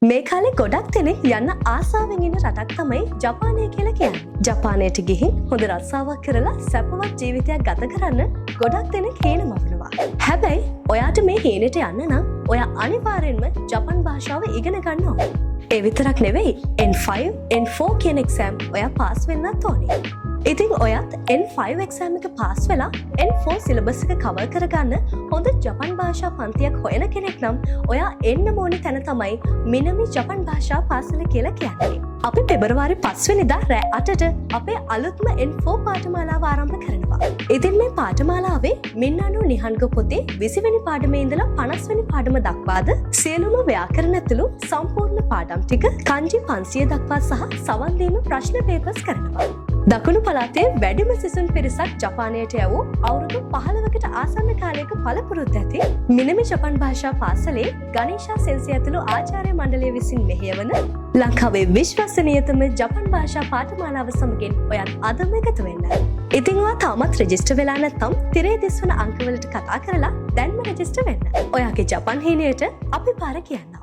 මේ කාලේ ගොඩක් දෙනෙක් යන්න ආසාවෙන් ඉන්න රටක් තමයි ජපානය කියලා කියන්නේ. ජපානයට ගිහින් හොඳ රස්සාවක් කරලා සැපවත් ජීවිතයක් ගත කරන්න ගොඩක් දෙනෙක් හේන මවනවා. හැබැයි ඔයාට මේ හේනෙට යන්න නම් ඔයා අනිවාර්යෙන්ම ජපන් භාෂාව ඉගෙන ගන්න ඕනේ. ඒ විතරක් නෙවෙයි N5, N4 කියන එක්සෑම් ඔයා පාස් වෙන්නත් ඕනේ. ඉතින් ඔයත් N5 එක්සෑම් එක පාස් වෙලා N4 සිලබස් එක කවර් කරගන්න හොඳ ජපන් භාෂා පන්තියක් හොයන කෙනෙක් නම් ඔයා එන්න ඕනේ තැන තමයි මිනමි ජපන් භාෂා පාසල කියලා කියන්නේ. අපි පෙබරවාරි 5 වෙනිදා රෑ 8ට අපේ අලුත්ම N4 පාඨමාලාව ආරම්භ කරනවා. ඉතින් මේ පාඨමාලාවේ මින්නනු නිහංග පොතේ 20 වෙනි පාඩමේ ඉඳලා 50 වෙනි පාඩම දක්වාද සියලුම ව්‍යාකරණ ඇතුළු සම්පූර්ණ පාඩම් ටික kanji 500 දක්වා සහ සවන් දීම ප්‍රශ්න පේපර්ස් කරනවා. දකුණු පළාතේ වැඩිම සිසුන් පිරිසක් ජපානයට යවූ අවුරුදු 15කට ආසන්න කාලයක පළපුරුද්ද ඇති මිනමි ජපන් භාෂා පාසලේ ගණේෂා සෙන්සිය ඇතුළු ආචාර්ය මණ්ඩලය විසින් මෙහෙයවන ලංකාවේ විශ්වසනීයතම ජපන් භාෂා පාඨමාලාව සමගින් ඔයත් අදම එකතු වෙන්න. ඉතින් ඔයා තාමත් රෙජිස්ටර් වෙලා නැත්නම් තිරේ දිස්වන අංකවලට කතා කරලා දැන්ම රෙජිස්ටර් වෙන්න. ඔයාගේ ජපන් හීනයට අපි පාර කියන්න.